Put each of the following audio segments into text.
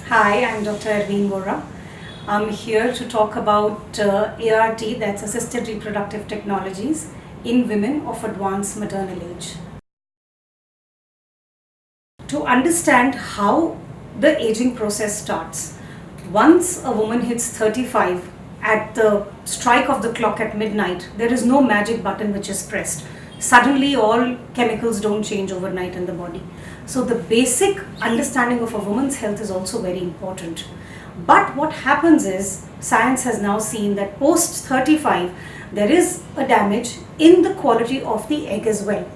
Hi, I'm Dr. Arveen Vora. I'm here to talk about ART, that's Assisted Reproductive Technologies, in women of advanced maternal age. To understand how the aging process starts, once a woman hits 35, at the strike of the clock at midnight, there is no magic button which is pressed. Suddenly, all chemicals don't change overnight in the body. So, the basic understanding of a woman's health is also very important. But what happens is, science has now seen that post 35, there is a damage in the quality of the egg as well.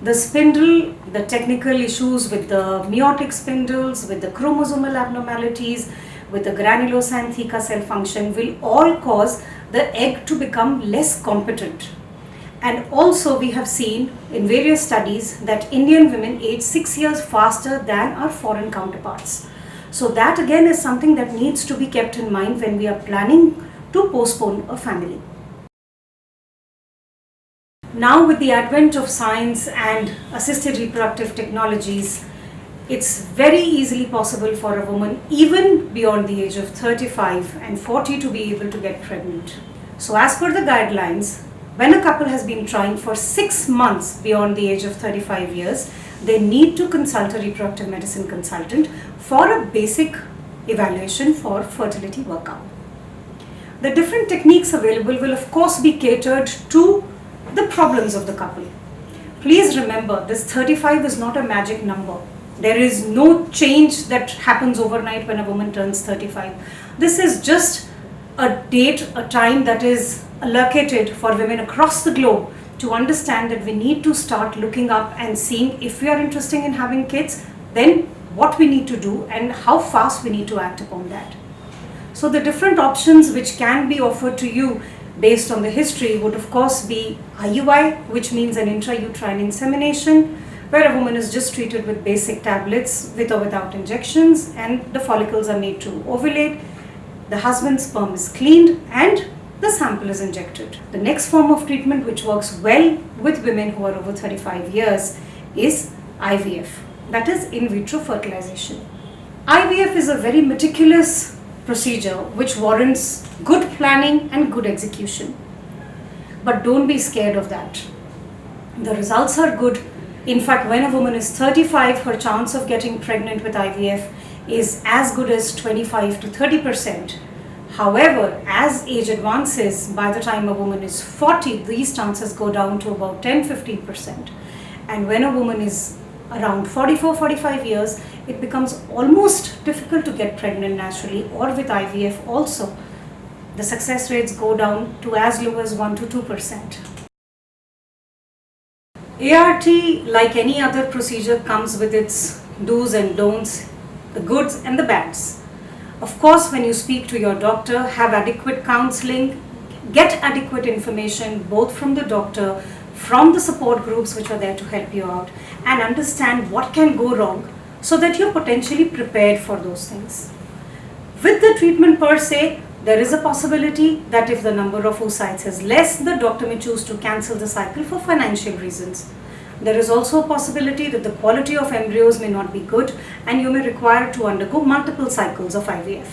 The spindle, the technical issues with the meiotic spindles, with the chromosomal abnormalities, with the granulosine theca cell function will all cause the egg to become less competent. And also we have seen in various studies that Indian women age 6 years faster than our foreign counterparts. So that again is something that needs to be kept in mind when we are planning to postpone a family. Now with the advent of science and assisted reproductive technologies, it's very easily possible for a woman even beyond the age of 35 and 40 to be able to get pregnant. So as per the guidelines, when a couple has been trying for 6 months beyond the age of 35 years, they need to consult a reproductive medicine consultant for a basic evaluation for fertility workup. The different techniques available will of course be catered to the problems of the couple. Please remember, this 35 is not a magic number. There is no change that happens overnight when a woman turns 35. This is just a date, a time that is allocated for women across the globe to understand that we need to start looking up and seeing if we are interested in having kids, then what we need to do and how fast we need to act upon that. So the different options which can be offered to you based on the history would of course be IUI, which means an intrauterine insemination, where a woman is just treated with basic tablets with or without injections, and the follicles are made to ovulate, the husband's sperm is cleaned and the sample is injected. The next form of treatment which works well with women who are over 35 years is IVF, that is in vitro fertilization. IVF is a very meticulous procedure which warrants good planning and good execution. But don't be scared of that. The results are good. In fact, when a woman is 35, her chance of getting pregnant with IVF is as good as 25 to 30%. However, as age advances, by the time a woman is 40, these chances go down to about 10-15%. And when a woman is around 44-45 years, it becomes almost difficult to get pregnant naturally, or with IVF also. The success rates go down to as low as 1 to 2%. ART, like any other procedure, comes with its do's and don'ts, the goods and the bads. Of course, when you speak to your doctor, have adequate counseling, get adequate information both from the doctor, from the support groups which are there to help you out, and understand what can go wrong so that you're potentially prepared for those things. With the treatment per se, there is a possibility that if the number of oocytes is less, the doctor may choose to cancel the cycle for financial reasons. There is also a possibility that the quality of embryos may not be good and you may require to undergo multiple cycles of IVF.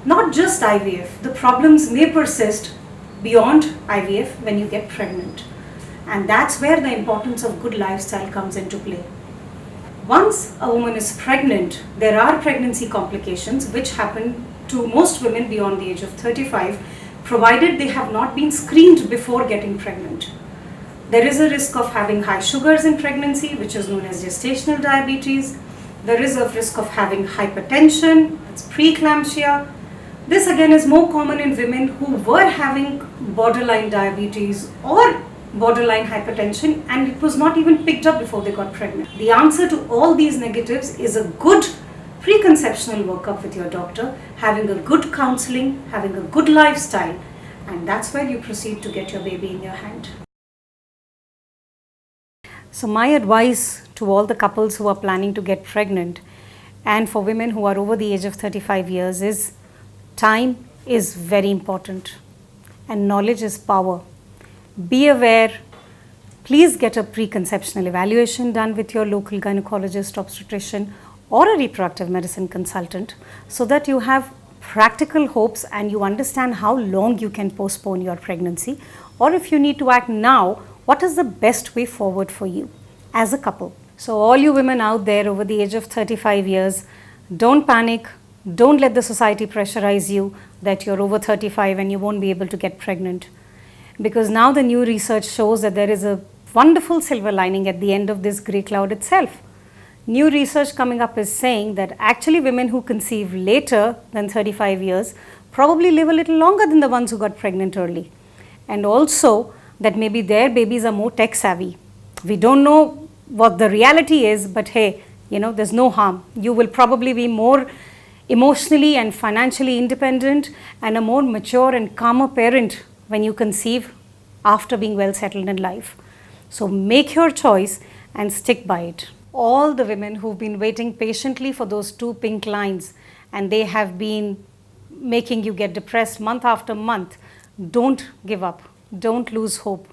Not just IVF, the problems may persist beyond IVF when you get pregnant. And that's where the importance of good lifestyle comes into play. Once a woman is pregnant, there are pregnancy complications which happen to most women beyond the age of 35, provided they have not been screened before getting pregnant. There is a risk of having high sugars in pregnancy, which is known as gestational diabetes. There is a risk of having hypertension, that's preeclampsia. This again is more common in women who were having borderline diabetes or borderline hypertension, and it was not even picked up before they got pregnant. The answer to all these negatives is a good preconceptional workup with your doctor, having a good counseling, having a good lifestyle, and that's where you proceed to get your baby in your hand. So my advice to all the couples who are planning to get pregnant and for women who are over the age of 35 years is time is very important and knowledge is power. Be aware. Please get a preconceptional evaluation done with your local gynecologist, obstetrician, or a reproductive medicine consultant so that you have practical hopes and you understand how long you can postpone your pregnancy, or if you need to act now, what is the best way forward for you as a couple. So all you women out there over the age of 35 years, don't panic, don't let the society pressurize you that you're over 35 and you won't be able to get pregnant. Because now the new research shows that there is a wonderful silver lining at the end of this grey cloud itself. New research coming up is saying that actually women who conceive later than 35 years probably live a little longer than the ones who got pregnant early. And also that maybe their babies are more tech savvy. We don't know what the reality is, but hey, there's no harm. You will probably be more emotionally and financially independent and a more mature and calmer parent when you conceive after being well settled in life. So make your choice and stick by it. All the women who've been waiting patiently for those 2 pink lines and they have been making you get depressed month after month, don't give up. Don't lose hope.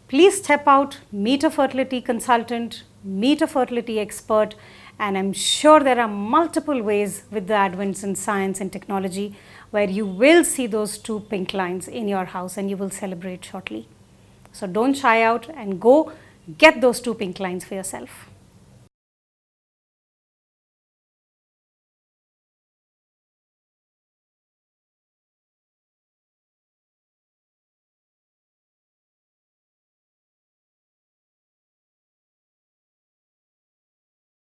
Please step out, meet a fertility consultant, meet a fertility expert, and I'm sure there are multiple ways with the advance in science and technology where you will see those 2 pink lines in your house and you will celebrate shortly. So don't shy out and go get those 2 pink lines for yourself.